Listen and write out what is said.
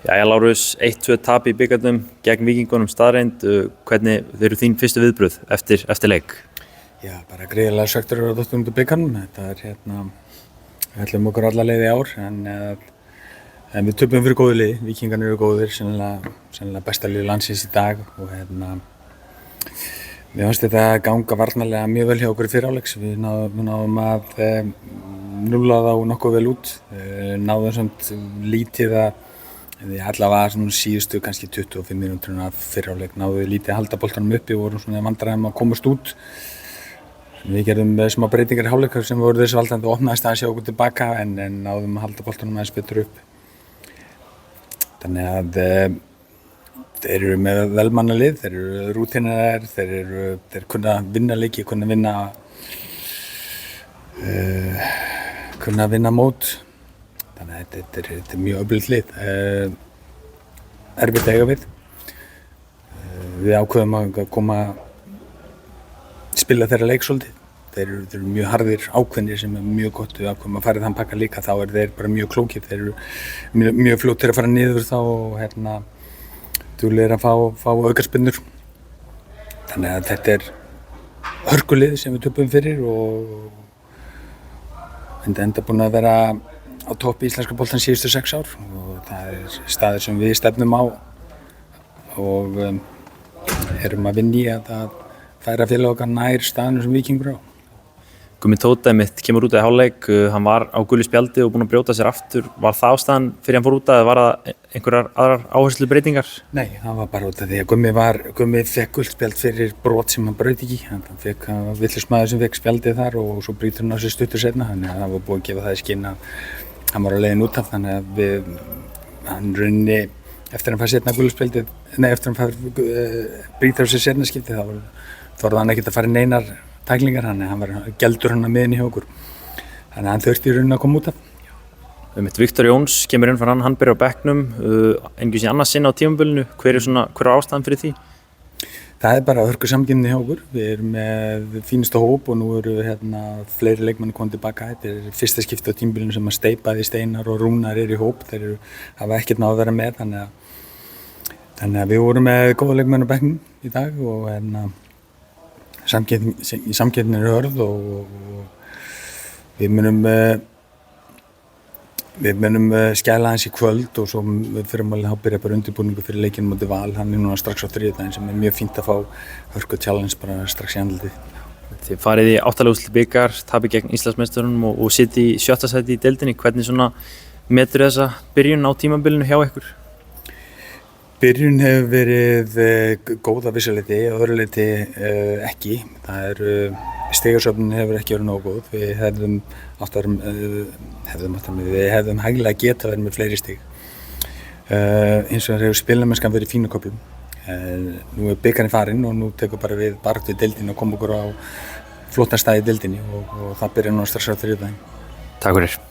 Jæja Lárus, 1-2 tap í bikarnum gegn Víkingunum staðreynd. Hvernig eru þín fyrstu viðbrögð eftir leik? Já, bara gríðarlega svekktur að dottum út úr bikarnum. Þetta við ætlum okkur alla leið í ár en við töpum fyrir góðu liði. Víkingarnir eru góðir, sennilega besta liði landsins í dag og mér fannst þetta ganga varnarlega mjög vel hjá okkur í fyrri hálfleiks. Við náðum að núlla þá nokkuð vel út, náðum samt lítið að við allavega svona síðustu kannski 25 mínúturinn af fyrri hálfleik náðum við lítið að halda boltanum uppi og vorum svona vandræðum að komast út. Við gerðum smá breytingar í hálfleik sem voru þess valdandi og opnaðist aðeins hjá okkur tilbaka en náðum að halda boltanum aðeins betur upp. Þannig að þeir eru með velmannalið, þeir eru rútínaðir, þeir kunna vinna leiki, kunna vinna mót. Þannig að þetta er mjög öflugt lið. Erfitt að eiga við. Við ákveðum að spila þeirra leik svolítið. Þeir eru mjög harðir ákveðnir sem er mjög gott. Við ákveðum að fara í þann pakka líka, þá eru þeir bara mjög klókir. Þeir eru mjög fljótir að fara niður þá og duglegir að fá aukaspyrnur. Þannig að þetta er hörkulið sem við töpum fyrir og enda búin að vera á toppi íslenska boltans síðustu 6 ár og það er staður sem við stefnum á og erum að vinna í að færa félag okkar nær staðnum sem Víkingur á. Gummi Tóta kemur út af hálfleik, hann var á gulu spjaldi og búinn að brjóta sér aftur. Var það ástæðan fyrir hann fór út eða var það einhverjar aðrar áherslubreytingar? Nei, það var bara út af því að Gummi fekk gult spjald fyrir brot sem hann braut ekki. Hann fekk villismaður sem fekk spjaldið þar og svo brýtur hann á sig stuttur seinna, þannig að það var búið að gefa það í skinn að hann var á leiðin út af, þannig að hann runni eftir að hann fær seinna gulu spjaldið, eftir að hann brýtur á sig seinna skiptið þá var hann ekkert að fara í neinar tæklingar, hann var geldur hann að miðinni hjá okkur. Þannig að hann þurfti í rauninni að koma út af. Viktor Jóns kemur inn fyrir hann byrjar á bekknum, einhvers í annað sinn á tímabilinu. Hver er ástæðan fyrir því? Það er bara hörku samkeppni hjá okkur. Við erum með fínustu hóp og nú eru fleiri leikmenn komið tilbaka. Þetta er fyrsta skipti á tímabilinu sem að Steipaði, Steinar og Rúnar eru í hóp. Þeir hafa ekkert náð að vera með, þannig að við vorum með góða leikmenn á bekknum í dag og samkeppnin er hörð og við munum skæla hans í kvöld og svo við fyrir að byrja bara undirbúningu fyrir leikinn móti Val. Hann er núna strax á þriðjudaginn sem er mjög fínt að fá hörku challenge bara strax í andlitið. Þið farið í 8. úrslit bikar, tapið gegn Íslandsmeisturunum og sitið í 7. sæti í deildinni. Hvernig metur þessa byrjun á tímabilinu hjá ykkur? Byrjun hefur verið góð að vissu leyti, að öðru leyti ekki. Stigasöfnin hefur ekki verið nógu góð. Við hefðum hæglega getað verið með fleiri stig. Hins vegar hefur spilamennskan verið í fínu köflum. Nú er bikarinn farinn og nú tekur bara við baráttu í deildinni og koma okkur á flottan stað í deildinni og það byrjar núna strax á þriðjudaginn. Takk fyrir.